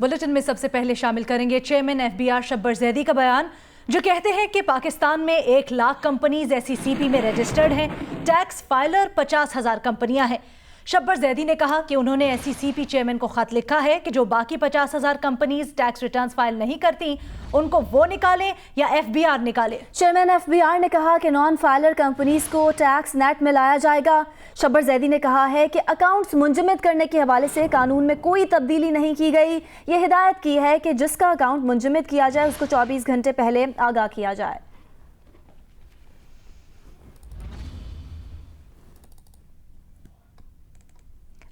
Bulletin में सबसे पहले शामिल करेंगे चेयरमैन एफबीआर शब्बर जैदी का बयान, जो कहते हैं कि पाकिस्तान में 1 लाख कंपनीज एसईसीपी में रजिस्टर्ड हैं। टैक्स फाइलर 50,000 कंपनियां हैं। शब्बर जैदी ने कहा कि उन्होंने एसईसीपी चेयरमैन को खत लिखा है कि जो बाकी 50,000 कंपनीज टैक्स रिटर्न्स फाइल नहीं करती उनको वो निकालें या एफबीआर निकाले। चेयरमैन एफबीआर ने कहा कि नॉन फाइलर कंपनीज को टैक्स नेट में लाया जाएगा। शब्बर जैदी ने कहा है कि अकाउंट्स मुंजमद करने के हवाले से कानून में कोई तब्दीली नहीं की गई। ये हिदायत की है कि जिसका अकाउंट मुंजमद किया जाए उसको 24 घंटे पहले आगाह किया जाए।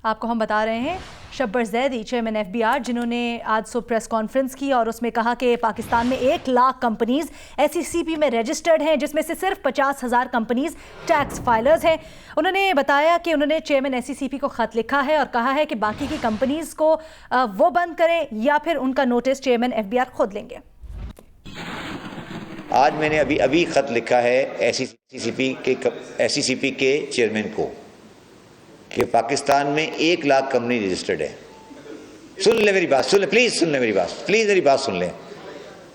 आपको हम बता रहे हैं शब्बर जैदी चेयरमैन एफबीआर, जिन्होंने आज सुबह प्रेस कॉन्फ्रेंस की और उसमें कहा कि पाकिस्तान में 1 लाख कंपनीज एसईसीपी में रजिस्टर्ड हैं, जिसमें से सिर्फ 50,000 कंपनीज टैक्स फाइलर्स हैं। उन्होंने बताया कि उन्होंने चेयरमैन एसईसीपी को खत लिखा है और कहा है कि बाकी की कंपनीज को वो बंद करें या फिर उनका नोटिस चेयरमैन एफबीआर खुद लेंगे। आज मैंने अभी खत लिखा है एसईसीपी के चेयरमैन को कि पाकिस्तान में 1 लाख कंपनी रजिस्टर्ड है। सुन ले मेरी बात, सुन ले प्लीज, सुन ले मेरी बात, प्लीज मेरी बात सुन ले।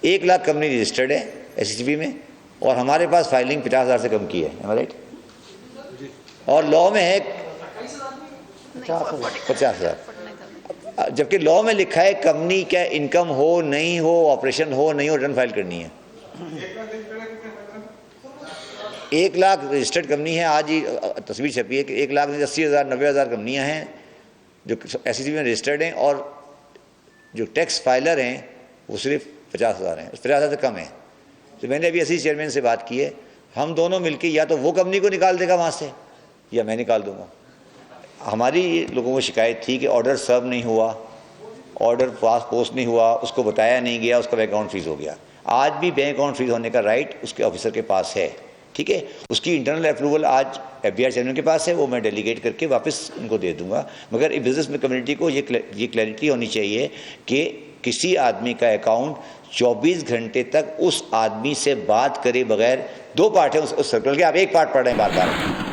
1 लाख कंपनी रजिस्टर्ड है एसईसीपी में और हमारे पास फाइलिंग 50,000 से कम की है, राइट? और लॉ में है 50,000, जबकि लॉ में लिखा है कंपनी क्या इनकम हो नहीं हो, ऑपरेशन हो नहीं हो, रिटर्न फाइल करनी है। 1 लाख रजिस्टर्ड कंपनी है। आज ही तस्वीर छपी है कि 1,80,000 90,000 कंपनियां हैं जो एसईसीपी में रजिस्टर्ड हैं और जो टैक्स फाइलर हैं वो सिर्फ 50,000 हैं, 50,000 से कम है। तो मैंने अभी एसईसी चेयरमैन से बात की है, हम दोनों मिलकर या तो वो कंपनी को निकाल देगा वहाँ से या मैं निकाल दूंगा। हमारी लोगों को शिकायत थी कि ऑर्डर सर्व नहीं हुआ, ऑर्डर पास पोस्ट नहीं हुआ, उसको बताया नहीं गया, उसका बैंक अकाउंट फ्रीज हो गया। आज भी बैंक अकाउंट फ्रीज होने का राइट उसके ऑफिसर के पास है, ठीक है? उसकी इंटरनल अप्रूवल आज एफबीआर चेयरमैन के पास है, वो मैं डेलीगेट करके वापस उनको दे दूंगा। मगर बिजनेस में कम्युनिटी को ये क्लैरिटी होनी चाहिए कि किसी आदमी का अकाउंट 24 घंटे तक उस आदमी से बात करे बगैर, 2 पार्ट है उस सर्कल के, आप एक पार्ट पढ़ रहे हैं बार बार।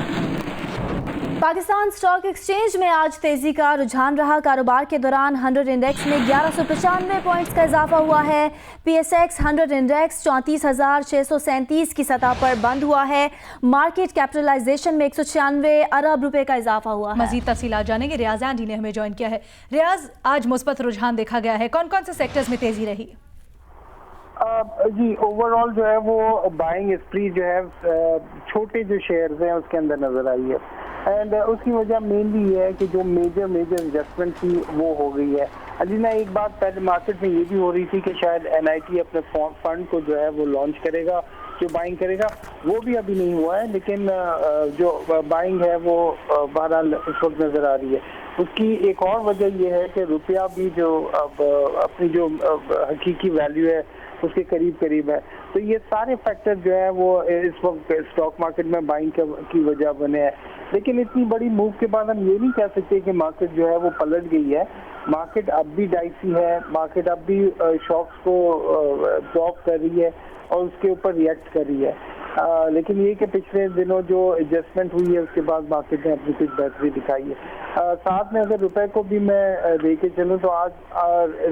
पाकिस्तान स्टॉक एक्सचेंज में आज तेजी का रुझान रहा। कारोबार के दौरान 100 इंडेक्स में 1195 पॉइंट्स का इजाफा हुआ है। पीएसएक्स 100 इंडेक्स 34,637 की सतह पर बंद हुआ है। मार्केट कैपिटलाइजेशन में 196 अरब रुपए का इजाफा हुआ है। मजीद तफसीलात जानेंगे, रियाज एंडी ने हमें ज्वाइन किया है। रियाज, आज मुस्बत रुझान देखा गया है, कौन कौन से सेक्टर्स में तेजी रही? जी ओवरऑल जो है वो बाइंग स्प्री जो है छोटे जो शेयर्स हैं उसके अंदर नजर आई है। एंड उसकी वजह मेनली ये है कि जो मेजर इन्वेस्टमेंट थी वो हो गई है। अलीना, एक बात पहले मार्केट में ये भी हो रही थी कि शायद एनआईटी अपने फंड को जो है वो लॉन्च करेगा, जो बाइंग करेगा, वो भी अभी नहीं हुआ है। लेकिन जो बाइंग है वो बहरहाल इस वक्त नजर आ रही है। उसकी एक और वजह यह है कि रुपया भी जो अब अपनी जो हकीकी वैल्यू है उसके करीब है। तो ये सारे फैक्टर जो है वो इस वक्त स्टॉक मार्केट में बाइंग की वजह बने हैं। लेकिन इतनी बड़ी मूव के बाद हम ये नहीं कह सकते कि मार्केट जो है वो पलट गई है। मार्केट अब भी डाइसी है, मार्केट अब भी शॉक्स को ड्रॉप कर रही है और उसके ऊपर रिएक्ट कर रही है। लेकिन ये कि पिछले दिनों जो एडजस्टमेंट हुई है उसके बाद मार्केट ने अपनी कुछ बेहतरी दिखाई है। साथ में अगर रुपए को भी मैं लेके चलूँ तो आज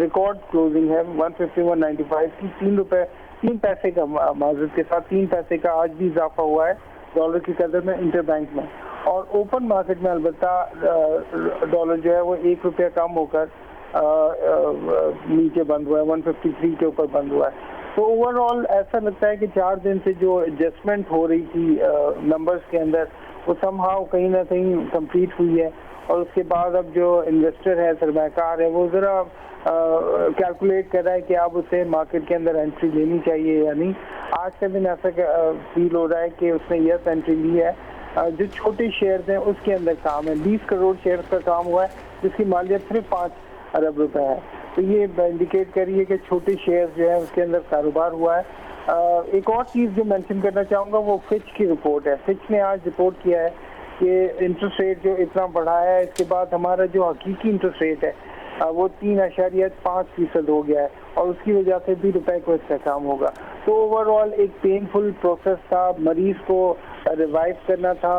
रिकॉर्ड क्लोजिंग है 151.95 की, 3 रुपए 3 पैसे का मार्जिन के साथ 3 पैसे का आज भी इजाफा हुआ है डॉलर की कदर में इंटरबैंक में। और ओपन मार्केट में अलबत्ता डॉलर जो है वो 1 रुपया कम होकर नीचे बंद हुआ है, 153 के ऊपर बंद हुआ है। तो ओवरऑल ऐसा लगता है कि 4 दिन से जो एडजस्टमेंट हो रही थी नंबर्स के अंदर वो समहाउ कहीं ना कहीं कंप्लीट हुई है। और उसके बाद अब जो इन्वेस्टर है, सरमायाकार है, वो ज़रा कैलकुलेट कर रहा है कि अब उसे मार्केट के अंदर एंट्री लेनी चाहिए या नहीं। आज का दिन ऐसा फील हो रहा है कि उसने यस एंट्री ली है। जो छोटे शेयर्स हैं उसके अंदर काम है, 20 करोड़ शेयर्स का काम हुआ है जिसकी मालियत सिर्फ 5 अरब रुपए है। तो ये इंडिकेट करिए कि छोटे शेयर्स जो है उसके अंदर कारोबार हुआ है। एक और चीज़ जो मेंशन करना चाहूँगा वो फिच की रिपोर्ट है। फिच ने आज रिपोर्ट किया है कि इंटरेस्ट रेट जो इतना बढ़ा है, इसके बाद हमारा जो हकीकी इंटरेस्ट रेट है वो 3.5% हो गया है और उसकी वजह से भी रुपए को इसका काम होगा। तो ओवरऑल एक पेनफुल प्रोसेस था, मरीज को रिवाइव करना था,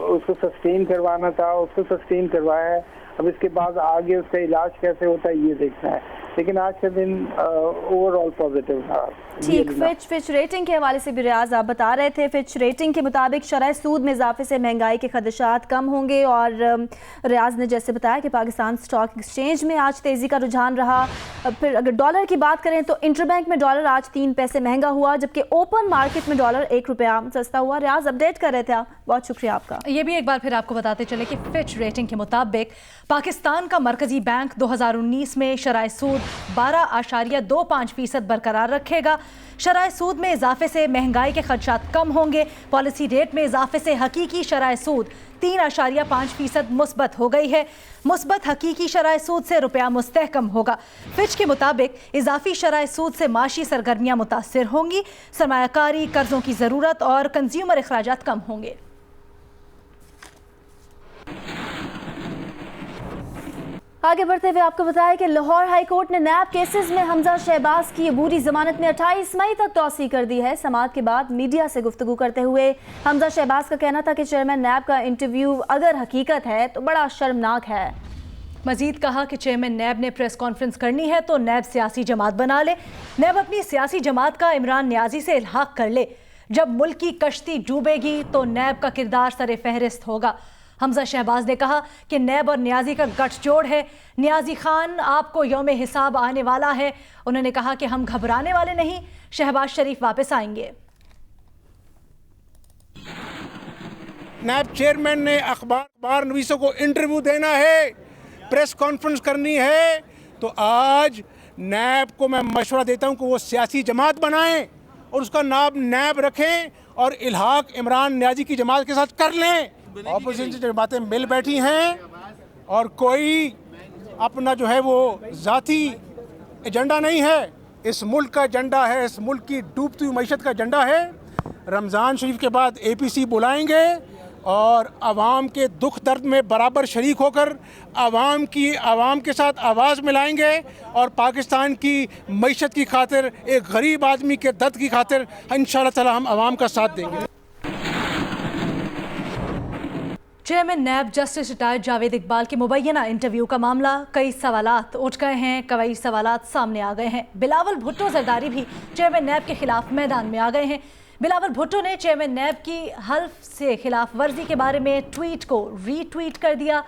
उसको सस्टेन करवाना था, उसको सस्टेन करवाया है। अब इसके बाद आगे उसका इलाज कैसे होता है ये देखना है, लेकिन आज के दिन ओवरऑल पॉजिटिव था। ठीक, फिच रेटिंग के हवाले से भी रियाज आप बता रहे थे, फिच रेटिंग के मुताबिक शरह सूद में इजाफे से महंगाई के खदशात कम होंगे। और रियाज ने जैसे बताया कि पाकिस्तान स्टॉक एक्सचेंज में आज तेज़ी का रुझान रहा। फिर अगर डॉलर की बात करें तो इंटरबैंक में डॉलर आज 3 पैसे महंगा हुआ, जबकि ओपन मार्केट में डॉलर 1 रुपया सस्ता हुआ। रियाज अपडेट कर रहे थे आप, बहुत शुक्रिया आपका। ये भी एक बार फिर आपको बताते चले कि फिच रेटिंग के मुताबिक पाकिस्तान का मरकजी बैंक 2019 में शरह सूद 12.25% बरकरार रखेगा। शरह सूद में इजाफे से महंगाई के खदशात कम होंगे। पॉलिसी रेट में इजाफे से हकीकी शरह सूद 3.5% मुस्बत हो गई है। मुस्बत हकीकी शरह सूद से रुपया मुस्तहकम होगा। फिच के मुताबिक इजाफी शरह सूद से माशी सरगर्मियाँ मुतासर होंगी। सरमायाकारी, कर्जों की ज़रूरत और कंज्यूमर अखराजात कम होंगे। आगे बढ़ते हुए आपको बताया कि लाहौर हाई कोर्ट ने नैब केसेस में हमजा शहबाज की अबूरी जमानत में 28 मई तक तौसी कर दी है। समाअत के बाद मीडिया से गुफ्तगू करते हुए हमजा शहबाज का कहना था कि चेयरमैन नैब का इंटरव्यू अगर हकीकत है तो बड़ा शर्मनाक है। मजीद कहा कि चेयरमैन नैब ने प्रेस कॉन्फ्रेंस करनी है तो नैब सियासी जमात बना ले। नैब अपनी सियासी जमात का इमरान न्याजी से इल्हाक कर ले। जब मुल्क की कश्ती डूबेगी तो नैब का किरदार सरे फहरिस्त होगा। हमजा शहबाज ने कहा कि नैब और न्याजी का गठजोड़ है। न्याजी खान, आपको यौम हिसाब आने वाला है। उन्होंने कहा कि हम घबराने वाले नहीं, शहबाज शरीफ वापस आएंगे। नैब चेयरमैन ने अखबार नवीसों को इंटरव्यू देना है, प्रेस कॉन्फ्रेंस करनी है, तो आज नैब को मैं मशवरा देता हूं कि वो सियासी जमात बनाएं और उसका नाम नैब रखें और इल्हाक इमरान न्याजी की जमात के साथ कर लें। ऑपोजिशन से बातें मिल बैठी हैं और कोई अपना जो है वो ज़ाती एजेंडा नहीं है, इस मुल्क का एजेंडा है, इस मुल्क की डूबती हुई मईशत का एजेंडा है। रमज़ान शरीफ के बाद APC बुलाएंगे और आवाम के दुख दर्द में बराबर शरीक होकर आवाम के साथ आवाज़ मिलाएंगे और पाकिस्तान की मईशत की खातिर, एक गरीब आदमी के दर्द की खातिर इंशाअल्लाह ताला हम आवाम का साथ देंगे। Chairman NAB justice retired Javed Iqbal के मुबैना इंटरव्यू का मामला, कई सवालात उठ गए हैं, कई सवालात सामने आ गए हैं। बिलावल भुट्टो जरदारी भी चेयरमैन नैब के खिलाफ मैदान में आ गए हैं। बिलावल भुट्टो ने चेयरमैन नैब की हल्फ से खिलाफ वर्जी के बारे में ट्वीट को रीट्वीट कर दिया।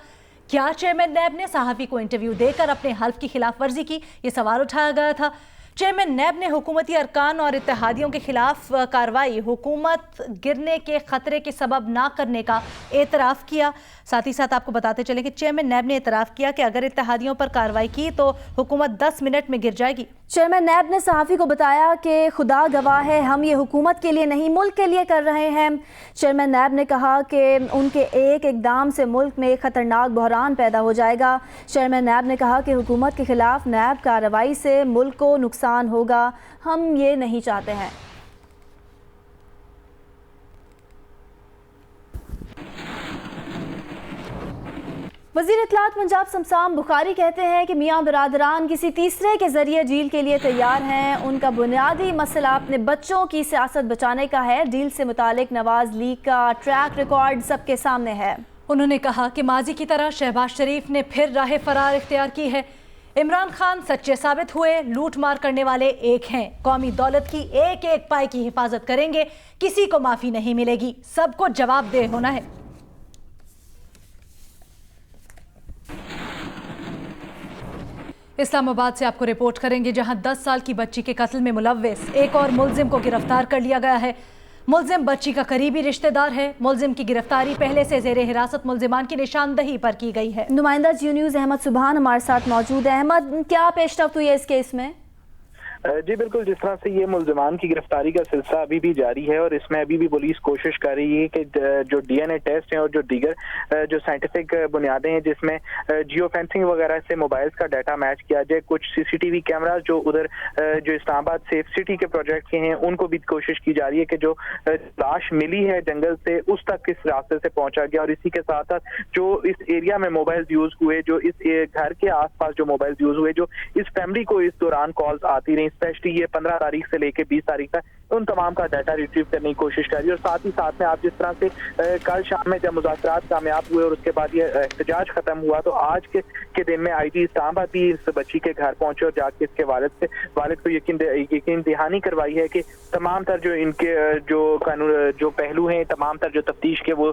क्या चेयरमैन नैब ने सहाफ़ी को इंटरव्यू देकर अपने हल्फ की खिलाफ वर्जी की, ये सवाल उठाया गया था। चेयरमैन नैब ने हुकूमती अरकान और इत्तेहादियों के खिलाफ कार्रवाई हुकूमत गिरने के खतरे के सबब ना करने का एतराफ़ किया। साथ ही साथ आपको बताते चले कि चेयरमैन नैब ने एतराफ़ किया कि अगर इत्तेहादियों पर कार्रवाई की तो हुकूमत 10 मिनट में गिर जाएगी। चेयरमैन नैब ने सहाफ़ी को बताया कि खुदा गवाह है, हम ये हुकूमत के लिए नहीं मुल्क के लिए कर रहे हैं। चेयरमैन नैब ने कहा कि उनके एक इकदाम से मुल्क में ख़तरनाक बहरान पैदा हो जाएगा। चेयरमैन नैब ने कहा कि हुकूमत के खिलाफ नैब कार्रवाई से मुल्क को नुकसान होगा, हम ये नहीं चाहते हैं। वज़ीर इत्तलात पंजाब शमशाम बुखारी कहते हैं कि मियाँ बिरादरान किसी तीसरे के जरिए डील के लिए तैयार हैं। उनका बुनियादी मसला अपने बच्चों की सियासत बचाने का है। डील से मुतालिक नवाज लीग का ट्रैक रिकॉर्ड सबके सामने है। उन्होंने कहा कि माजी की तरह शहबाज शरीफ ने फिर राह फरार इख्तियार की है। इमरान खान सच्चे साबित हुए, लूट मार करने वाले एक हैं। कौमी दौलत की एक एक पाई की हिफाजत करेंगे, किसी को माफ़ी नहीं मिलेगी, सबको जवाबदेह होना है। इस्लामाबाद से आपको रिपोर्ट करेंगे जहां 10 साल की बच्ची के कत्ल में मुलव्विस एक और मुलजिम को गिरफ्तार कर लिया गया है। मुलजिम बच्ची का करीबी रिश्तेदार है। मुलजिम की गिरफ्तारी पहले से जेर हिरासत मुलजिमान की निशानदही पर की गई है। नुमाइंदा जियो न्यूज़ अहमद सुबहान हमारे साथ मौजूद है। अहमद, क्या पेशरफ्त हुई है इस केस में? जी बिल्कुल, जिस तरह से ये मुल्जिमान की गिरफ्तारी का सिलसिला अभी भी जारी है और इसमें अभी भी पुलिस कोशिश कर रही है कि जो DNA टेस्ट हैं और जो दीगर जो साइंटिफिक बुनियादें हैं जिसमें जियो फेंसिंग वगैरह से मोबाइल्स का डाटा मैच किया जाए, कुछ CCTV कैमरास जो उधर जो इस्लामाबाद सेफ सिटी के प्रोजेक्ट के हैं उनको भी कोशिश की जा रही है कि जो लाश मिली है जंगल से उस तक किस रास्ते से पहुंचा गया। और इसी के साथ साथ जो इस एरिया में मोबाइल यूज हुए, जो इस घर के आसपास जो मोबाइल यूज हुए, जो इस फैमिली को इस दौरान कॉल्स आती रही, स्पेशली ये 15 तारीख से लेके 20 तारीख तक उन तमाम का डाटा रिट्रीव करने की कोशिश करी। और साथ ही साथ में आप जिस तरह से कल शाम में जब मुज़ाकरात कामयाब हुए और उसके बाद ये एहतजाज खत्म हुआ, तो आज के दिन में आईजी इस्लामाबाद भी इस बच्ची के घर पहुंचे और जाके इसके वालिद को यकीन दहानी करवाई है कि तमाम तर जो इनके जो पहलू हैं, तमाम तर जो तफ्तीश के वो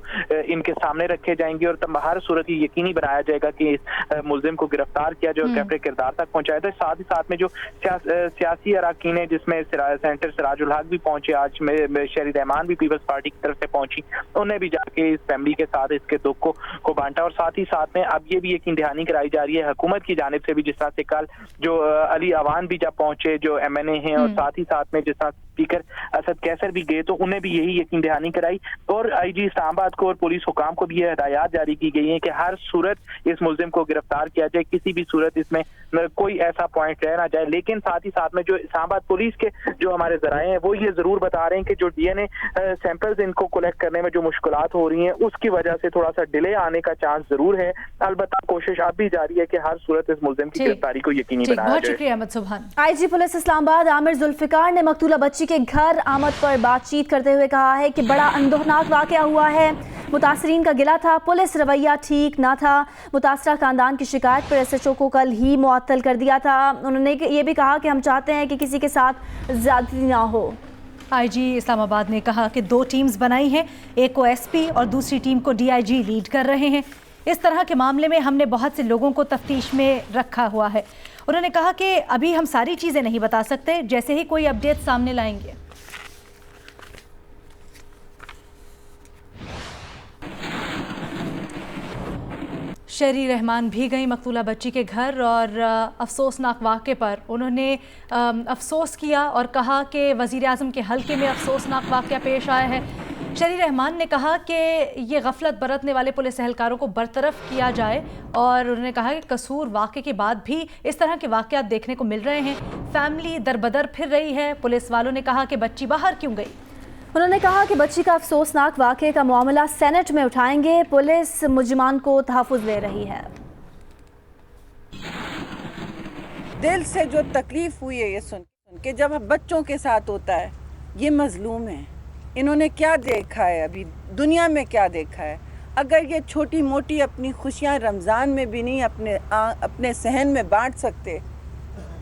इनके सामने रखे जाएंगे और हर सूरत ये यकीनी बनाया जाएगा कि इस मुलजिम को गिरफ्तार किया जाए और कैफरे किरदार तक पहुंचाया जाए। साथ ही साथ में जो सियासी अराकीन है, जिसमें सेनेटर सिराजुल हक भी पहुंचे, आज में शेरी रहमान भी पीपल्स पार्टी की तरफ से पहुंची, उन्हें भी जाके इस फैमिली के साथ इसके दुख को बांटा। और साथ ही साथ में अब ये भी यकीन दहानी कराई जा रही है हुकूमत की जानिब से भी, जिस तरह से कल जो अली अवान भी जब पहुंचे जो MNA हैं, और साथ ही साथ में जिस तरह स्पीकर असद कैसर भी गए, तो उन्हें भी यही यकीन दहानी कराई। और आईजी इस्लामाबाद को और पुलिस हुकाम को भी ये हिदायत जारी की गई है कि हर सूरत इस मुलजिम को गिरफ्तार किया जाए, किसी भी सूरत इसमें कोई ऐसा पॉइंट रह ना जाए। लेकिन साथ ही साथ में जो इस्लामाबाद पुलिस के जो हमारे जराए हैं वो ये जरूर बता रहे हैं कि जो DNA सैंपल्स इनको कलेक्ट करने में जो मुश्किलात हो रही हैं, उसकी वजह से थोड़ा सा डिले आने का चांस जरूर है। अलबत्ता कोशिश अब भी जारी है कि हर सूरत इस मुलजिम की गिरफ्तारी को यकीनी बनाया जाए। बहुत शुक्रिया अहमद सुभान। आईजी पुलिस इस्लामाबाद आमिर जुल्फिकार ने मकतूला बच्ची के घर आमद पर बातचीत करते हुए कहा है कि बड़ा अंदोहनाक वाकया हुआ है, मुतासरीन का गिला था, पुलिस रवैया ठीक ना था। मुतासरा खानदान की शिकायत पर SHO को कल ही मुअत्तल कर दिया था। उन्होंने ये भी कहा कि हम चाहते हैं कि किसी के साथ ज्यादती ना हो। आईजी इस्लामाबाद ने कहा कि 2 टीम्स बनाई हैं, एक को SP और दूसरी टीम को DIG लीड कर रहे हैं। इस तरह के मामले में हमने बहुत से लोगों को तफ्तीश में रखा हुआ है। उन्होंने कहा कि अभी हम सारी चीज़ें नहीं बता सकते, जैसे ही कोई अपडेट सामने लाएंगे। शेरी रहमान भी गई मकतूला बच्ची के घर और अफसोसनाक वाक़े पर उन्होंने अफसोस किया और कहा कि वज़ीर आज़म के हल्के में अफसोसनाक वाक़या पेश आया है। शेरी रहमान ने कहा कि ये गफलत बरतने वाले पुलिस एहलकारों को बरतरफ किया जाए और उन्होंने कहा कि कसूर वाक़े के बाद भी इस तरह के वाक़यात देखने को मिल रहे हैं। फैमिली दरबदर फिर रही है। पुलिस वालों ने कहा कि बच्ची बाहर क्यों गई। उन्होंने कहा कि बच्ची का अफसोसनाक वाक़े का मामला सेनेट में उठाएंगे। पुलिस मुजरिमान को तहफ़्फ़ुज़ दे रही है। दिल से जो तकलीफ हुई है ये सुन के, जब बच्चों के साथ होता है, ये मजलूम है, इन्होंने क्या देखा है, अभी दुनिया में क्या देखा है। अगर ये छोटी मोटी अपनी खुशियाँ रमज़ान में भी नहीं अपने सहन में बांट सकते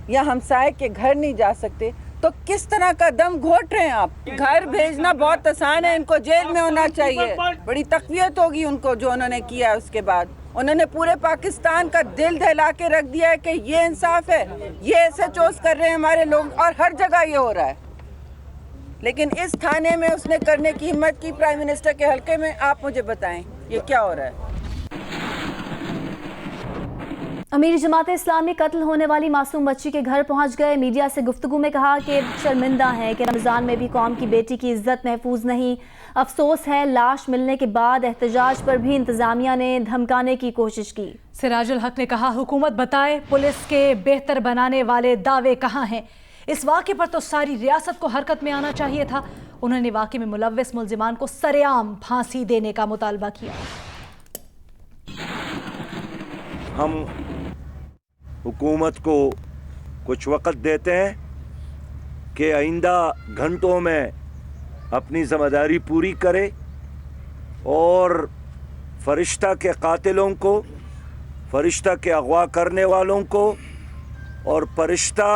या हमसाए के घर नहीं जा सकते, तो किस तरह का दम घोट रहे हैं आप। घर भेजना बहुत आसान है, इनको जेल में होना चाहिए। बड़ी तकवीत होगी उनको जो उन्होंने किया है। उसके बाद उन्होंने पूरे पाकिस्तान का दिल दहला के रख दिया है कि ये इंसाफ है, ये SHOs कर रहे हैं हमारे लोग, और हर जगह ये हो रहा है। लेकिन इस थाने में उसने करने की हिम्मत की, प्राइम मिनिस्टर के हल्के में। आप मुझे बताएं ये क्या हो रहा है। अमीर जमात इस्लामी कत्ल होने वाली मासूम बच्ची के घर पहुंच गए। मीडिया से गुफ्तगू में कहा कि शर्मिंदा हैं कि रमज़ान में भी कौम की बेटी की इज्जत महफूज नहीं। अफसोस है लाश मिलने के बाद एहतजाज पर भी इंतजामिया ने धमकाने की कोशिश की। सिराजुल हक ने कहा हुकूमत बताए पुलिस के बेहतर बनाने वाले दावे कहाँ हैं। इस वाक़े पर तो सारी रियासत को हरकत में आना चाहिए था। उन्होंने वाक़े में मुलव्वस मुलजिमान को सरेआम फांसी देने का मुतालबा किया। हम हुकूमत को कुछ वक़्त देते हैं कि आइंदा घंटों में अपनी ज़िम्मेदारी पूरी करे और फरिश्ता के कातिलों को, फरिश्ता के अगवा करने वालों को और फरिश्ता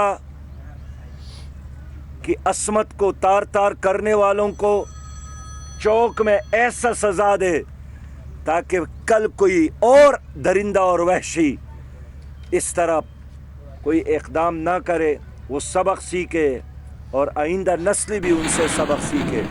की असमत को तार तार करने वालों को चौक में ऐसा सज़ा दे ताकि कल कोई और दरिंदा और वहशी इस तरह कोई इक़दाम ना करे, वो सबक सीखे और आइंदा नस्ल भी उनसे सबक सीखे।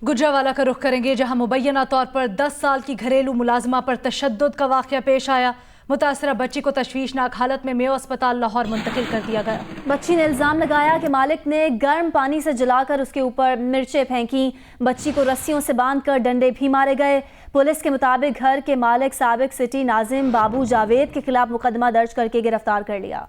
गुजरावाला का रुख करेंगे जहां मुबैना तौर पर 10 साल की घरेलू मुलाजमा पर तशद्दुद का वाक़या पेश आया। मुतासरा बच्ची को तशवीशनाक हालत में मेयो अस्पताल लाहौर मुंतकिल कर दिया गया। बच्ची ने इल्ज़ाम लगाया कि मालिक ने गर्म पानी से जलाकर उसके ऊपर मिर्चें फेंकी। बच्ची को रस्सियों से बांधकर डंडे भी मारे गए। पुलिस के मुताबिक घर के मालिक साबिक सिटी नाजिम बाबू जावेद के खिलाफ मुकदमा दर्ज करके गिरफ्तार कर लिया।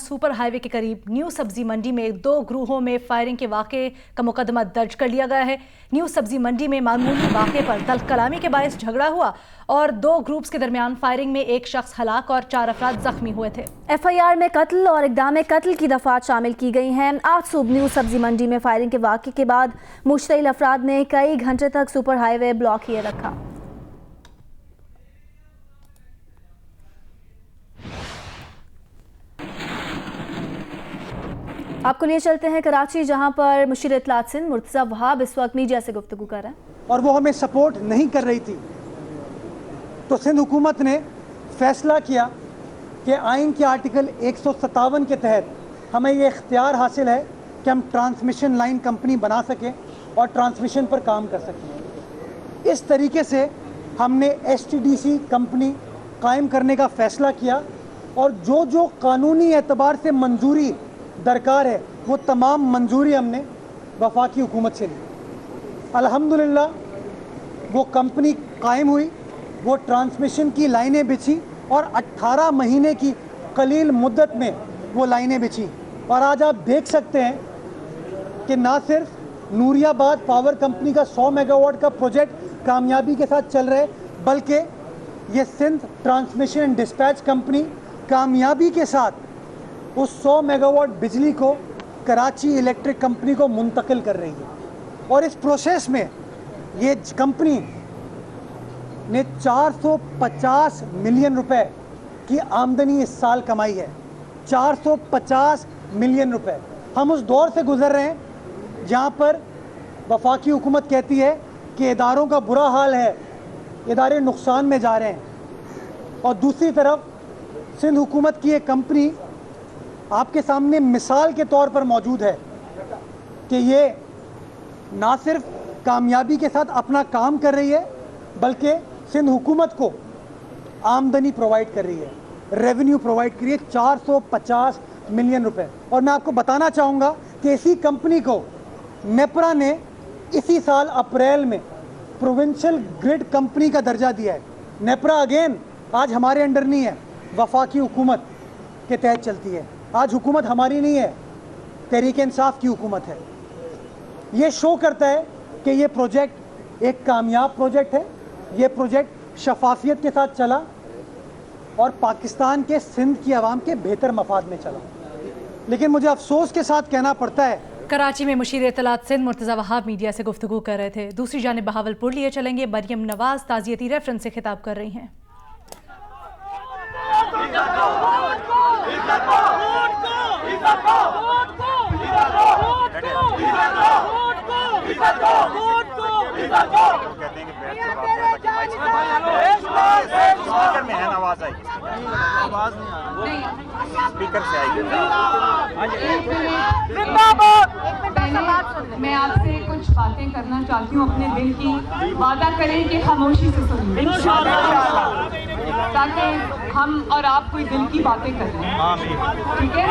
सुपर हाईवे के करीब न्यू सब्जी मंडी में 2 गिरोहों में फायरिंग के वाक़े का मुकदमा दर्ज कर लिया गया है। न्यू सब्जी मंडी में मामूली वाक़े पर तलकलामी के बायस झगड़ा हुआ और 2 ग्रुप्स के दरमियान फायरिंग में 1 शख्स हलाक और 4 अफराद जख्मी हुए थे। FIR में कत्ल और इक़दाम कत्ल की दफात शामिल की गई हैं। आज सुबह न्यू सब्जी मंडी में फायरिंग के वाक़े के बाद मुश्तइल अफराद ने कई घंटे तक सुपर हाईवे ब्लॉक किए रखा। आपको लिए चलते हैं कराची, जहां पर मुशीर इत्तलात सिंध मुर्तज़ा वहाब इस वक्त मीडिया से गुफ्तगू कर रहे हैं और वो हमें सपोर्ट नहीं कर रही थी, तो सिंध हुकूमत ने फैसला किया कि आइन के आर्टिकल 157 के तहत हमें ये इख्तियार हासिल है कि हम ट्रांसमिशन लाइन कंपनी बना सकें और ट्रांसमिशन पर काम कर सकें। इस तरीके से हमने STDC कंपनी कायम करने का फ़ैसला किया और जो कानूनी एतबार से मंजूरी दरकार है वो तमाम मंजूरी हमने वफाकी हुकूमत से ली। अल्हम्दुलिल्लाह वो कंपनी कायम हुई, वो ट्रांसमिशन की लाइनें बिछी और 18 महीने की कलील मुद्दत में वो लाइनें बिछी। और आज आप देख सकते हैं कि ना सिर्फ नूरियाबाद पावर कंपनी का 100 मेगावाट का प्रोजेक्ट कामयाबी के साथ चल रहा है, बल्कि ये Sindh transmission and dispatch company कामयाबी के साथ उस 100 मेगावाट बिजली को कराची इलेक्ट्रिक कंपनी को मुंतकिल कर रही है। और इस प्रोसेस में ये कंपनी ने 450 मिलियन रुपए की आमदनी इस साल कमाई है। 450 मिलियन रुपए। हम उस दौर से गुजर रहे हैं जहाँ पर वफाकी हुकूमत कहती है कि इदारों का बुरा हाल है, इदारे नुकसान में जा रहे हैं, और दूसरी तरफ सिंध हुकूमत की एक कंपनी आपके सामने मिसाल के तौर पर मौजूद है कि ये ना सिर्फ कामयाबी के साथ अपना काम कर रही है, बल्कि सिंध हुकूमत को आमदनी प्रोवाइड कर रही है, रेवेन्यू प्रोवाइड कर रही है 450 मिलियन रुपए। और मैं आपको बताना चाहूँगा कि इसी कंपनी को नेपरा ने इसी साल अप्रैल में प्रोविंशियल ग्रिड कंपनी का दर्जा दिया है। नेपरा अगेन आज हमारे अंडर नहीं है, वफाकी हुकूमत के तहत चलती है। आज हुकूमत हमारी नहीं है, तहरीक इंसाफ की हुकूमत है। ये शो करता है कि ये प्रोजेक्ट एक कामयाब प्रोजेक्ट है, ये प्रोजेक्ट शफाफियत के साथ चला और पाकिस्तान के सिंध की आवाम के बेहतर मफाद में चला। लेकिन मुझे अफसोस के साथ कहना पड़ता है, कराची में मुशीर इत्तलात सिंध मुर्तज़ा वहाब मीडिया से गुफ्तगू कर रहे थे। दूसरी जानिब बहावलपुर लिए चलेंगे। मरियम नवाज ताज़ियती रेफरेंस से खिताब कर रही हैं। स्पीकर से आएगी। मैं आपसे कुछ बातें करना चाहती हूँ अपने दिल की। वादा करें कि खामोशी से सुनें, ताकि हम और आप कोई दिल की बातें करें, ठीक है?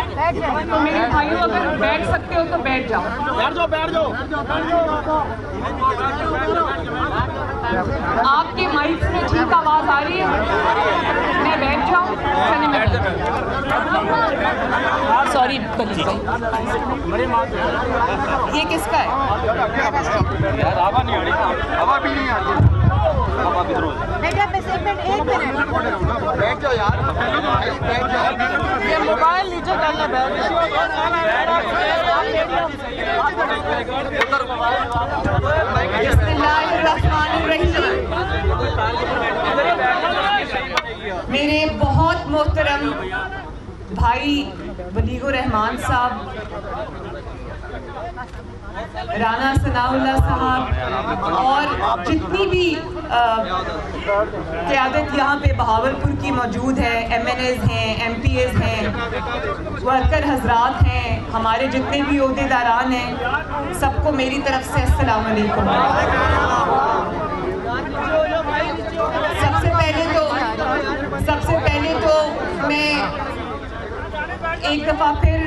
तो मेरे भाइयों, अगर बैठ सकते हो तो बैठ जाओ। बैठ जाओ। आपके माइक में ठीक आवाज आ रही है? मैं बैठ जाऊँ? सॉरी बली भाई, ये किसका है? हवा नहीं आ रही, हवा भी नहीं आ रही। बैठ जाओ यार, बैठ जाओ। ये मोबाइल नीचे डालना, मेरे बहुत मोहतरम भाई वलीगुर रहमान साहब, राना सनाउल्लाह साहब और जितनी भी क़यादत यहाँ पे बहावलपुर की मौजूद है, MNAs हैं, MPAs हैं, वर्कर हजरात हैं, हमारे जितने भी ओहदेदारान हैं, सबको मेरी तरफ से अस्सलाम वालेकुम। सबसे पहले तो मैं एक दफ़ा फिर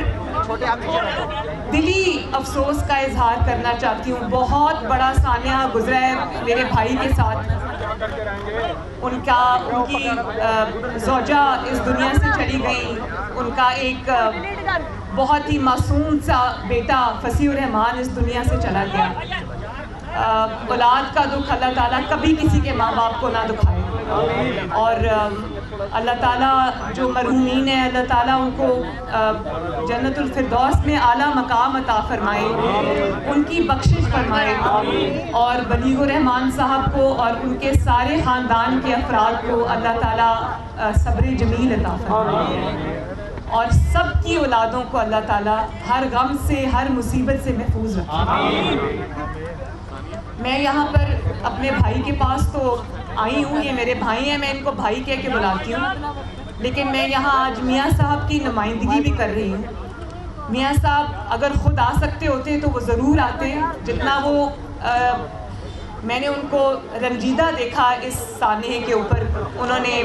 दिली अफसोस का इजहार करना चाहती हूँ। बहुत बड़ा सानिया गुजरा है मेरे भाई के साथ। उनकी ज़ौजा इस दुनिया से चली गई। उनका एक बहुत ही मासूम सा बेटा फसीउर रहमान इस दुनिया से चला गया। औलाद का दुख अल्लाह ताला कभी किसी के माँ बाप को ना दुखाए। और अल्लाह ताला जो मरहूमीन है, अल्लाह ताला उनको जन्नतुल फिरदौस में आला मकाम अता फरमाए, उनकी बख्शिश फरमाए। और बलीगुर रहमान साहब को और उनके सारे ख़ानदान के अफराद को अल्लाह ताला सब्र जमील अता फरमाए। और सब की औलादों को अल्लाह ताला हर गम से, हर मुसीबत से महफूज रखे। मैं यहाँ पर अपने भाई के पास तो आई हूँ, ये मेरे भाई हैं, मैं इनको भाई कह के बुलाती हूँ, लेकिन मैं यहाँ आज मियाँ साहब की नुमाइंदगी भी कर रही हूँ। मियाँ साहब अगर ख़ुद आ सकते होते तो वो ज़रूर आते। जितना वो मैंने उनको रंजीदा देखा इस सानहे के ऊपर। उन्होंने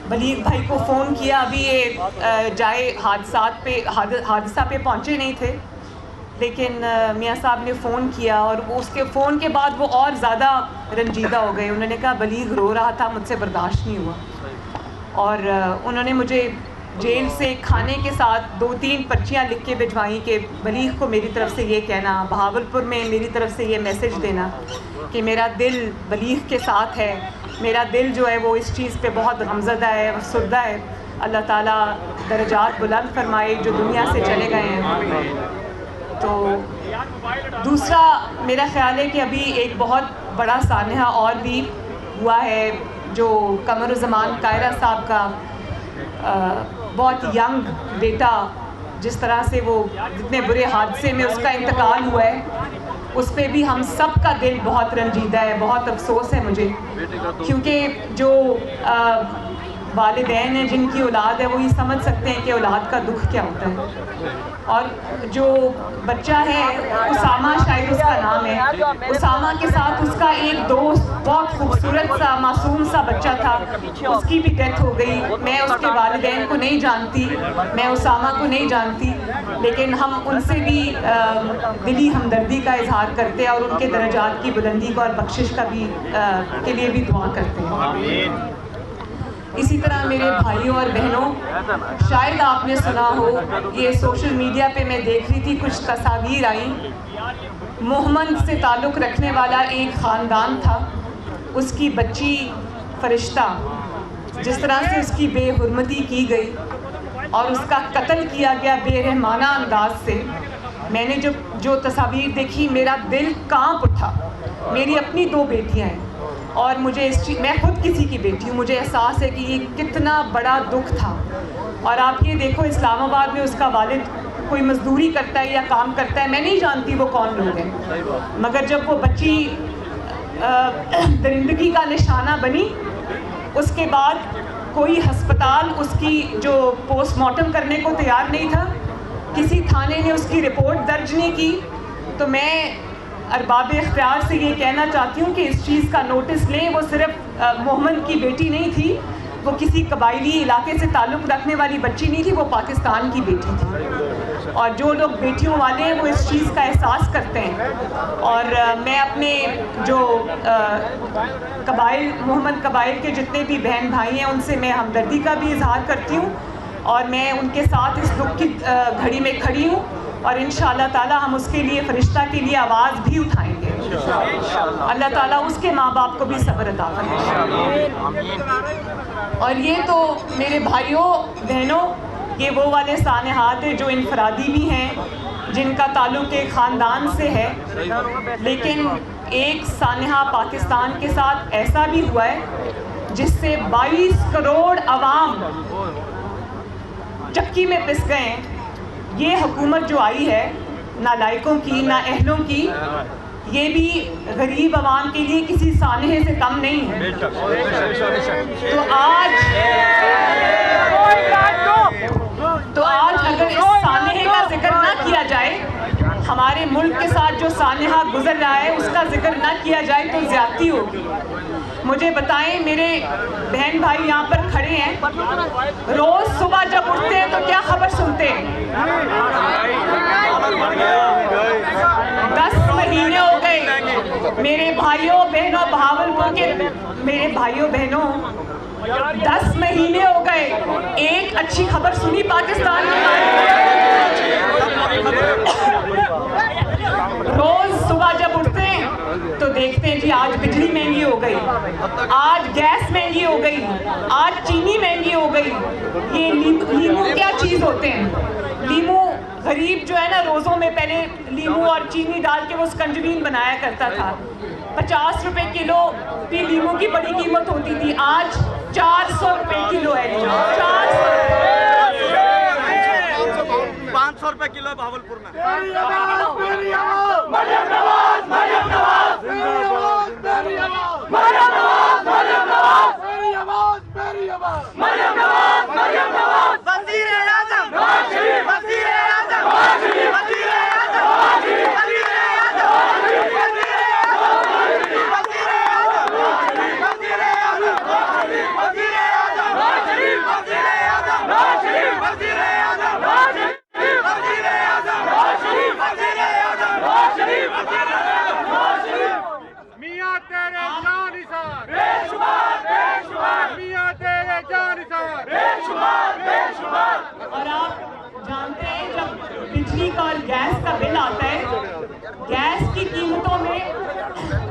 बलीग भाई को फ़ोन किया, अभी ये जाए हादसा पे पहुँचे नहीं थे, लेकिन मियाँ साहब ने फ़ोन किया और उसके फ़ोन के बाद वो और ज़्यादा रंजीदा हो गए। उन्होंने कहा बलीग रो रहा था, मुझसे बर्दाश्त नहीं हुआ। और उन्होंने मुझे जेल से खाने के साथ 2-3 पर्चियाँ लिख के भिजवाई कि बलीग को मेरी तरफ से ये कहना, बहावलपुर में मेरी तरफ से ये मैसेज देना कि मेरा दिल बलीग के साथ है। मेरा दिल जो है वो इस चीज़ पे बहुत गमज़दा है, अफसरदा है। अल्लाह ताला दर्जात बुलंद फरमाए जो दुनिया से चले गए हैं। तो दूसरा मेरा ख्याल है कि अभी एक बहुत बड़ा सानहा और भी हुआ है, जो कमरुज़्ज़मान कायरा साहब का बहुत यंग बेटा, जिस तरह से वो जितने बुरे हादसे में उसका इंतकाल हुआ है, उस पर भी हम सब का दिल बहुत रंजीदा है। बहुत अफसोस है मुझे, क्योंकि जो वालिदैन हैं जिनकी औलाद है वो ये समझ सकते हैं कि औलाद का दुख क्या होता है। और जो बच्चा है उसामा, शायद उसका नाम है, उसामा के साथ उसका एक दोस्त, बहुत खूबसूरत सा मासूम सा बच्चा था, उसकी भी डेथ हो गई। मैं उसके वालिदैन को नहीं जानती, मैं उसामा को नहीं जानती, लेकिन हम उनसे भी दिली हमदर्दी का इजहार करते हैं और उनके दर्जात की बुलंदी को और बख्शिश का भी के लिए भी दुआ करते हैं। इसी तरह मेरे भाइयों और बहनों, शायद आपने सुना हो, ये सोशल मीडिया पे मैं देख रही थी, कुछ तस्वीर आई। मोहम्मद से ताल्लुक़ रखने वाला एक ख़ानदान था, उसकी बच्ची फरिश्ता, जिस तरह से उसकी बेहुरमती की गई और उसका कत्ल किया गया बेरहमाना अंदाज से। मैंने जो तस्वीर देखी, मेरा दिल कांप उठा। मेरी अपनी 2 बेटियां हैं और मुझे मैं खुद किसी की बेटी हूँ, मुझे एहसास है कि ये कितना बड़ा दुख था। और आप ये देखो, इस्लामाबाद में उसका वालिद कोई मजदूरी करता है या काम करता है, मैं नहीं जानती वो कौन लोग हैं, मगर जब वो बच्ची दरिंदगी का निशाना बनी, उसके बाद कोई हस्पताल उसकी जो पोस्टमार्टम करने को तैयार नहीं था, किसी थाने ने उसकी रिपोर्ट दर्ज नहीं की। तो मैं अरबाब इख्तियार से ये कहना चाहती हूँ कि इस चीज़ का नोटिस लें। वो सिर्फ मोहम्मद की बेटी नहीं थी, वो किसी कबायली इलाके से ताल्लुक़ रखने वाली बच्ची नहीं थी, वो पाकिस्तान की बेटी थी। और जो लोग बेटियों वाले हैं वो इस चीज़ का एहसास करते हैं। और मैं अपने जो कबाइल, मोहम्मद कबाइल के जितने भी बहन भाई हैं, उनसे मैं हमदर्दी का भी इजहार करती हूँ और मैं उनके साथ इस दुख की घड़ी में खड़ी हूँ। और इंशाअल्लाह ताला हम उसके लिए, फरिश्ता के लिए आवाज़ भी उठाएंगे। अल्लाह ताला उसके माँ बाप को भी सब्र अता फरमाए। और ये तो मेरे भाइयों बहनों, ये वो वाले सानहात हैं जो इनफरादी भी हैं, जिनका ताल्लुक़ एक ख़ानदान से है। लेकिन एक सानहा पाकिस्तान के साथ ऐसा भी हुआ है जिससे 22 करोड़ अवाम चक्की में पिस गए। ये हुकूमत जो आई है, ना लायकों की ना अहलों की, ये भी गरीब आवाम के लिए किसी सानहे से कम नहीं है। तो आज अगर इस सानहे का जिक्र ना किया जाए, हमारे मुल्क के साथ जो सानहा गुजर रहा है उसका जिक्र ना किया जाए तो ज्यादती होगी। मुझे बताएं, मेरे बहन भाई यहाँ पर खड़े हैं, रोज सुबह जब उठते हैं तो क्या खबर सुनते हैं? 10 महीने हो गए मेरे भाइयों बहनों, बहावलपुर के मेरे भाइयों बहनों, 10 महीने हो गए, एक अच्छी खबर सुनी पाकिस्तान में? रोज सुबह जब उठते हैं तो देखते हैं जी आज बिजली महंगी हो गई, आज गैस महंगी हो गई, आज चीनी महंगी हो गई। ये लीमू क्या चीज होते हैं? लीमू गरीब जो है ना, रोजों में पहले लीमू और चीनी डाल के वो स्कंजबीन बनाया करता था। 50 रुपए किलो भी लीमू की बड़ी कीमत होती थी, आज 400 रुपए किलो है। 500 रुपए किलो है भावलपुर में। और आप जानते हैं जब बिजली का और गैस का बिल आता है, गैस की कीमतों में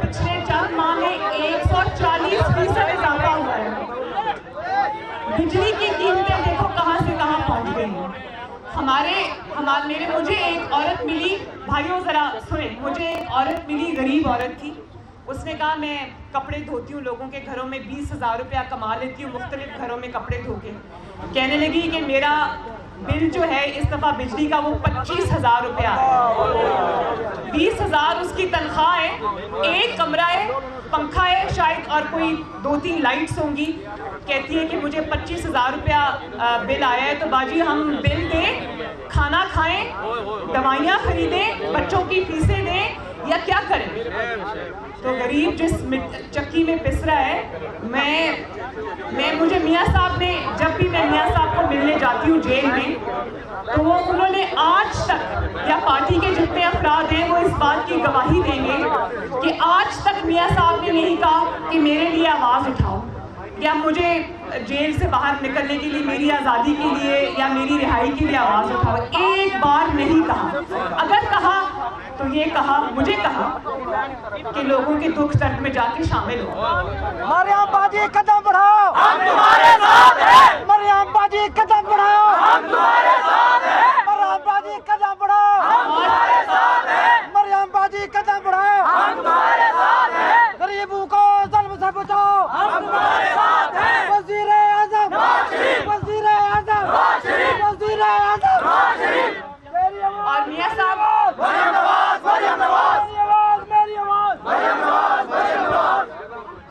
पिछले चंद माह में 140% इजाफा हुआ है। बिजली की कीमतें देखो कहां से कहां पहुंच गई हैं। मुझे एक औरत मिली, भाइयों जरा सुने, मुझे एक औरत मिली, गरीब औरत थी। उसने कहा मैं कपड़े धोती हूँ लोगों के घरों में, 20,000 रुपया कमा लेती हूँ मुख्तलिफ घरों में कपड़े धो के। कहने लगी कि मेरा बिल जो है इस दफ़ा बिजली का वो 25,000 रुपया है। 20,000 उसकी तनख्वाह है, एक कमरा है, पंखा है शायद और कोई 2-3 लाइट्स होंगी। कहती है कि मुझे 25,000 रुपया बिल आया है, तो बाजी हम बिल दें, खाना खाएं, दवाइयाँ खरीदें, बच्चों की फीसें दें या क्या करें? तो गरीब जिस चक्की में पिस रहा है, मुझे मियाँ साहब ने, जब भी मैं मियाँ साहब को मिलने जाती हूँ जेल में, तो वो उन्होंने आज तक, या पार्टी के जितने अफराद हैं वो इस बात की गवाही देंगे कि आज तक मियाँ साहब ने नहीं कहा कि मेरे लिए आवाज़ उठाओ या मुझे जेल से बाहर निकलने के लिए, मेरी आज़ादी के लिए या मेरी रिहाई के लिए आवाज़ उठाओ। एक बार नहीं कहा। अगर कहा तो ये कहा, मुझे कहा कि लोगों के दुख दर्द में जाके शामिल हो। मरियम बाजी कदम बढ़ाओ, हम तुम्हारे साथ हैं। मरियम बाजी कदम बढ़ाओ, हम तुम्हारे साथ हैं। मरियम बाजी कदम बढ़ाओ, हम तुम्हारे साथ हैं। मरियम बाजी कदम बढ़ाओ, हम तुम्हारे साथ हैं। गरीबों को जुल्म से बचाओ, हम तुम्हारे साथ हैं। वज़ीर आज़म नवाज शरीफ, वज़ीर आज़म नवाज शरीफ, वज़ीर आज़म नवाज शरीफ। और मियाँ साहब,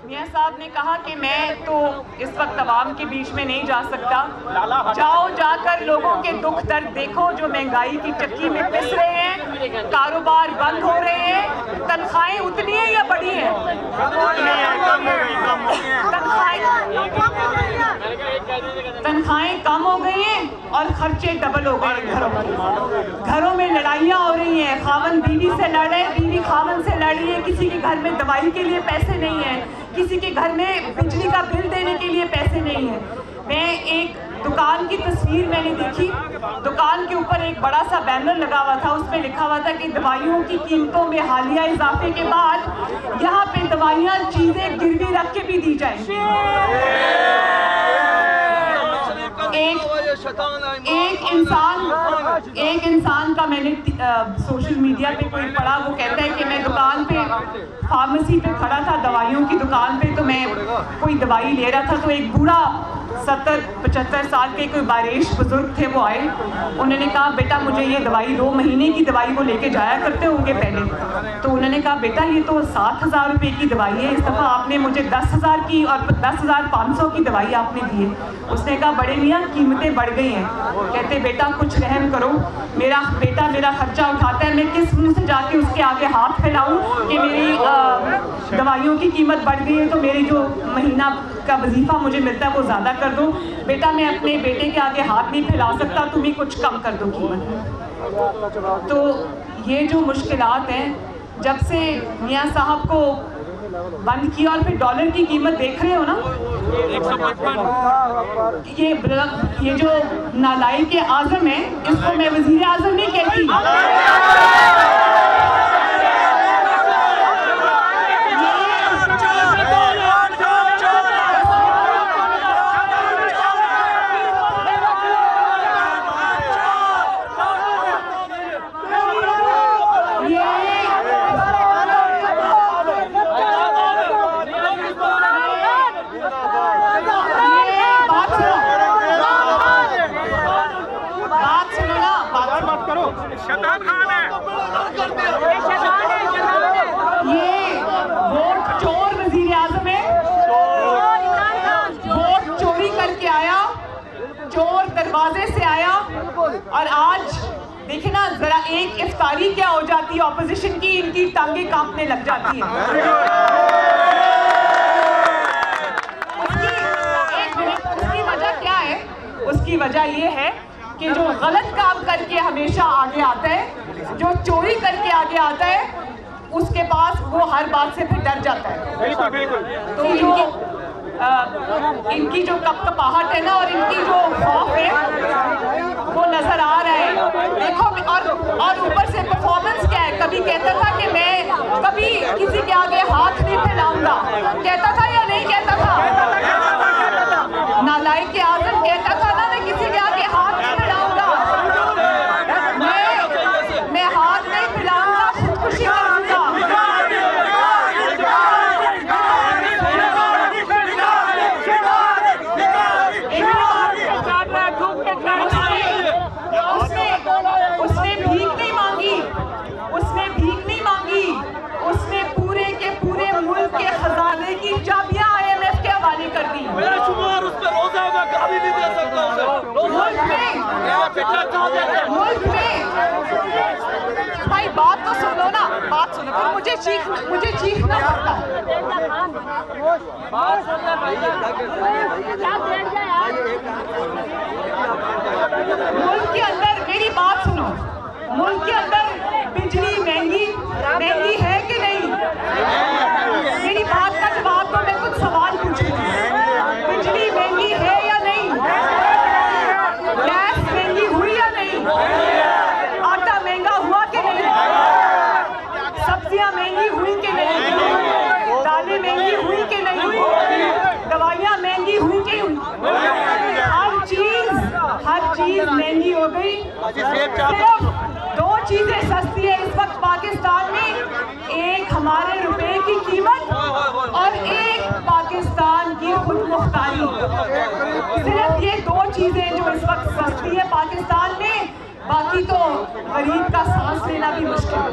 मियाँ साहब ने कहा कि मैं तो इस वक्त अवाम के बीच में नहीं जा सकता। जाओ, जाकर लोगों के दुख दर्द देखो, जो महंगाई की चक्की में पिस रहे हैं, कारोबार बंद हो रहे हैं, तनख्वाहें उतनी है या बढ़ी है? तनख्वाहें कम हो गई हैं और खर्चे डबल हो गए हैं। घरों में लड़ाइयाँ हो रही हैं, खावन बीवी से लड़ रहे, बीवी खावन से लड़ रही है। किसी के घर में दवाई के लिए पैसे नहीं है, किसी के घर में बिजली का बिल देने के लिए पैसे नहीं है। मैं एक दुकान की तस्वीर मैंने देखी, दुकान के ऊपर एक बड़ा सा बैनर लगा हुआ था, उसमें लिखा हुआ था कि दवाइयों की कीमतों में हालिया इजाफे के बाद यहाँ पे दवाइयाँ, चीजें गिरवी रख के भी दी जाएंगी। एक इंसान का मैंने सोशल मीडिया पे कोई पढ़ा, वो कहता है कि मैं दुकान पे, फार्मेसी पे खड़ा था, दवाइयों की दुकान पे, तो मैं कोई दवाई ले रहा था, तो एक बूढ़ा 70-75 साल के कोई बारिश बुजुर्ग थे, वो आए, उन्होंने कहा बेटा मुझे ये दवाई 2 महीने की दवाई वो लेके जाया करते होंगे पहले, तो उन्होंने कहा बेटा ये तो 7,000 रुपये की दवाई है, इस दफ़ा आपने मुझे 10,000 की और 10,500 की दवाई आपने दी है। उसने कहा बड़े मियाँ कीमतें बढ़ गई हैं। कहते बेटा कुछ रहम करो, मेरा बेटा मेरा खर्चा उठाता है, मैं किस मुँह से जाके उसके आगे हाथ फैलाऊँ कि मेरी दवाइयों की कीमत बढ़ गई है तो मेरी जो महीना का वजीफ़ा मुझे मिलता है वो ज़्यादा कर दो। बेटा मैं अपने बेटे के आगे हाथ नहीं फैला सकता, तुम ही कुछ कम कर दो कीमत। तो ये जो मुश्किलात हैं, जब से मियाँ साहब को बंद किया और फिर डॉलर की कीमत देख रहे हो ना, 155, ये जो नालायक के आज़म है, इसको मैं वज़ीर आज़म नहीं कहती, दरवाजे से आया और आज देखिए ना जरा एक इफ्तारी क्या हो जाती है ऑपोजिशन की, इनकी टांगें कांपने लग जाती है। उसकी वजह क्या है? उसकी वजह ये है कि जो गलत काम करके हमेशा आगे आता है, जो चोरी करके आगे आता है, उसके पास वो हर बात से फिर डर जाता है। बिल्कुल बिल्कुल। तो इनकी जो कपकपाहट है ना और इनकी जो खौफ है वो नजर आ रहा है। देखो और ऊपर से परफॉर्मेंस क्या है, कभी कहता था कि मैं कभी किसी के आगे हाथ नहीं फैलाऊंगा, कहता था या नहीं कहता था? नालायक के आज़म कहता था ना, मैं किसी के आगे हाथ नहीं फैलाऊंगा, मैं हाथ नहीं फैलाऊंगा, खुदकुशी करूंगा। उसने भीख नहीं मांगी, उसने पूरे के पूरे मुल्क के खजाने की चाबियां IMF के हवाले कर दी। मुल्क में भाई बात तो सुन लो ना, बात सुनो, तो मुझे चीखना पड़ता है। मुल्क के अंदर मेरी बात सुनो, मुल्क के अंदर बिजली महंगी है कि नहीं? मेरी बात का जवाब दो, मैं कुछ सवाल पूछूंगी। बिजली महंगी है या नहीं? गैस महंगी हुई या नहीं? आटा महंगा हुआ कि नहीं? सब्जियां महंगी हुई कि नहीं? दालें महंगी हुई कि नहीं? दवाइयां महंगी हुई कि नहीं? हर चीज महंगी हो गई। सिर्फ 2 चीजें सस्ती है इस वक्त पाकिस्तान में, एक हमारे रुपए की कीमत और एक पाकिस्तान की खुद मुख्तारी। सिर्फ ये 2 चीजें जो इस वक्त सस्ती है पाकिस्तान में, बाकी तो गरीब का सांस लेना भी मुश्किल है।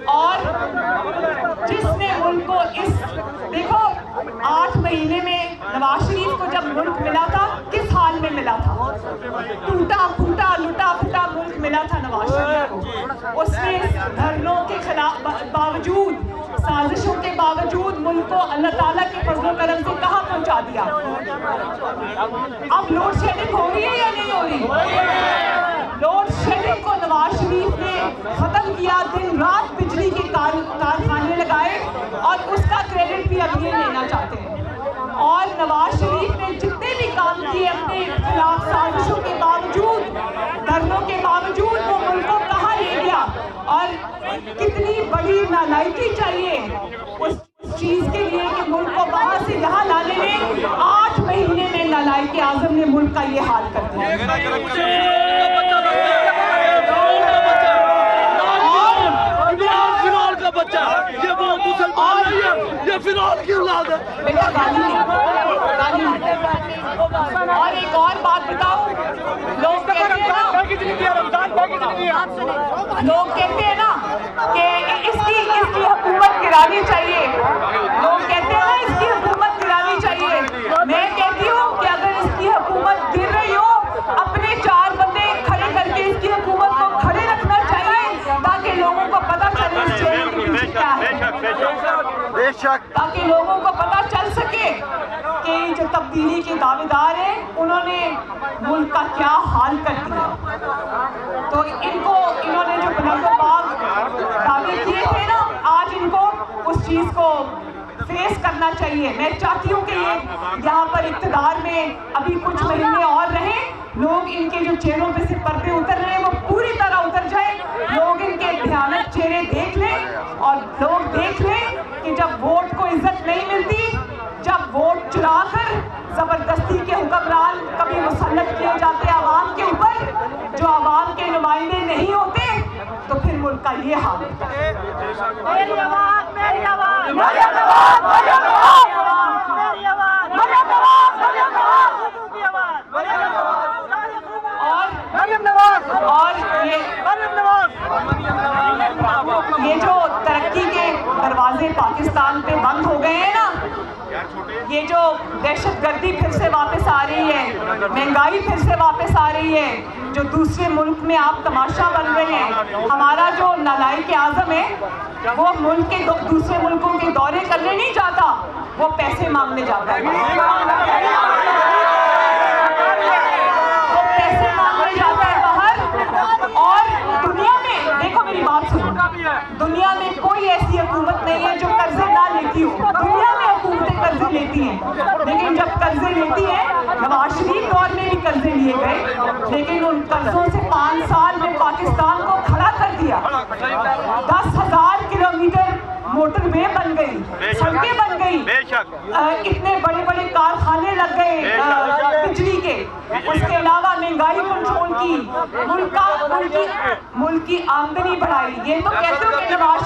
और जिसने मुल्क को देखो 8 महीने में नवाज शरीफ को जब मुल्क मिला था, किस हाल में मिला था? टूटा फूटा लुटा फुटा मुल्क मिला था नवाज शरीफ को। उसने धरनों के खिलाफ बावजूद, साजिशों के बावजूद मुल्क को अल्लाह ताला के फजल करम से कहाँ पहुँचा दिया। अब लोड शेडिंग हो रही है या नहीं हो रही? लोड शेडिंग को नवाज शरीफ ने खत्म किया, दिन रात बिजली के कारखाने लगाए और उसका क्रेडिट भी अब ये लेना चाहते हैं। और नवाज शरीफ ने जितने भी काम किए अपने खिलाफ साजिशों के बावजूद, धरनों के बावजूद, वो मुल्क को कहाँ ले गया। और कितनी बड़ी नालायकी चाहिए उस चीज के लिए कि मुल्क को बाहर से यहाँ लाने में 8 महीने में नालायक के आज़म ने मुल्क का ये हाल कर दिया। ये वो मुसलमान है, ये फिरौन की औलाद है। लोग कहते हैं ना कि इसकी हुकूमत गिरानी चाहिए, लोग कहते हैं ना इसकी हुकूमत गिरानी चाहिए। मैं कहती हूँ कि अगर इसकी हुकूमत गिर रही हो, अपने 4 बंदे खड़े करके इसकी हुकूमत को खड़े रखना चाहिए, ताकि लोगों को पता चले इस चेहरे के पीछे क्या है, ताकि लोगों को पता चल सके कि जो तब्दीली के दावेदार हैं उन्होंने मुल्क का क्या हाल कर दिया। तो इन्होंने जो बुलंदोबाग दावे किए थे ना, आज इनको उस चीज़ को फेस करना चाहिए। मैं चाहती हूँ कि ये यहाँ पर इक़्तिदार में अभी कुछ महीने और रहें, लोग इनके जो चेहरों पे से पर्दे उतर रहे हैं वो पूरी तरह उतर जाए, लोग इनके भयानक चेहरे देख लें और लोग देख लें कि जब वोट को इज्जत नहीं मिलती, जब वोट चुरा कर जबरदस्ती के हुक्मरान कभी मुसल्लत किए जाते आवाम के ऊपर, जो आवाम के नुमाइंदे नहीं होते, तो फिर मुल्क का ये हाल होता है। मेरी आवाज़, मेरी आवाज़, मेरी आवाज़, मेरी आवाज़, मेरी आवाज़, मेरी आवाज़, मेरी आवाज़, और ये जो तरक्की के दरवाजे पाकिस्तान पे बंद हो गए हैं ना, ये जो दहशतगर्दी फिर से वापस आ रही है, महंगाई फिर से वापस आ रही है, जो दूसरे मुल्क में आप तमाशा बन रहे हैं, हमारा जो नालायक आज़म है वो मुल्क के दूसरे मुल्कों के दौरे करने नहीं जाता, वो पैसे मांगने जाता है, वो पैसे मांगने जाता है बाहर। और दुनिया में, देखो मेरी बात सुनो, दुनिया में कोई ऐसी हुकूमत नहीं है जो कर्जे ना लेती हो। दुनिया में हुकूमतें कर्जे लेती हैं, लेकिन जब कर्जे लेती हैं, नवाज शरीफ दौर में भी कर्जे लिए गए, लेकिन उन कर्जों से 5 साल में पाकिस्तान को खड़ा कर दिया। 10,000 किलोमीटर मोटरवे बन गई, सड़कें बन गई, इतने बड़े बड़े कारखाने लग गए बिजली के, उसके अलावा महंगाई कंट्रोल की, मुल्क की आमदनी बढ़ाई। ये तो कहते हो कि नवाज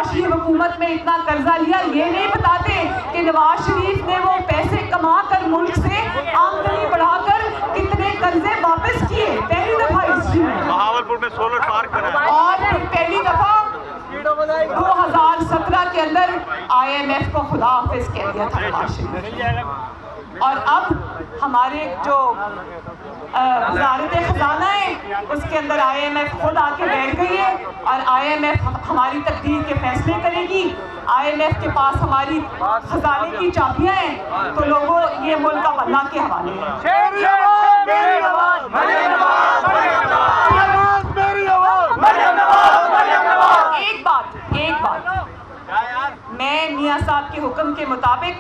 शरीफ हुकूमत में इतना कर्जा लिया, ये नहीं बताते कि नवाज शरीफ ने वो पैसे कमा कर मुल्क से आमदनी बढ़ाकर कितने कर्जे वापस किए। पहली दफा हिस्ट्री में बहावलपुर में सोलर पार्क बना, और पहली दफा 2017 के अंदर IMF को खुदा हाफिज कह दिया था नवाज शरीफ। और अब हमारे जो वज़ारत ख़ज़ाना है उसके अंदर IMF खुद आके बैठ गई है, और IMF हमारी तकदीर के फैसले करेगी। IMF के पास हमारी खजाने की चाबियां हैं, तो लोगों ये मुल्क का अल्लाह के हवाले है। एक बात, मैं मियाँ साहब के हुक्म के मुताबिक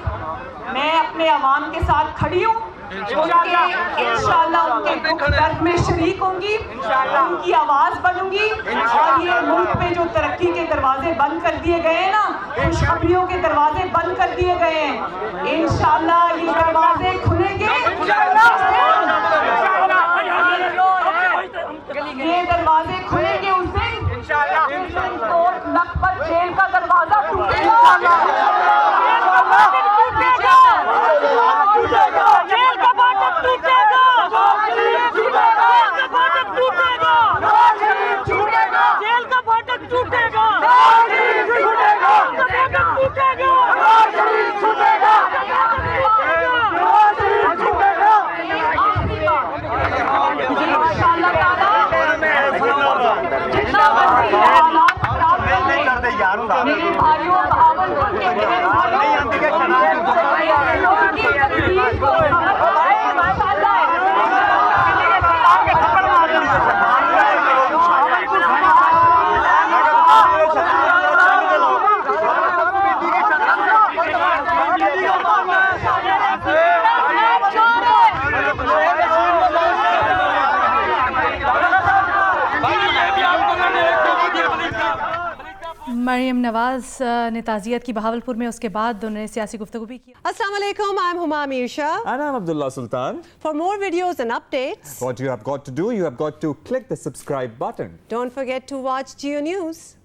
मैं अपने अवाम के साथ खड़ी हूँ, इंशाअल्लाह उनके दुख दर्द में शरीक होंगी, उनकी आवाज़ बनूंगी, और ये मुल्क में जो तरक्की के दरवाजे बंद कर दिए गए हैं ना, खुशखबरियों के दरवाजे बंद कर दिए गए हैं, इंशाअल्लाह ये दरवाजे खुलेंगे, ये दरवाजे खुलेंगे उस दिन कोर्ट लखपत जेल का दरवाजा टूटेगा, जेल का फाटक टूटेगा, जेल का फाटक टूटेगा, मेरे भाइयों बहावलपुर के बहन मरियम नवाज ने ताज़ियत की बहावलपुर में, उसके बाद उन्होंने सियासी गुफ्तगू भी की। Assalamu alaikum, I'm Huma Amir Shah. And I'm Abdullah Sultan. For more videos and updates, what you have got to do, you have got to click the subscribe button. Don't forget to watch Geo News.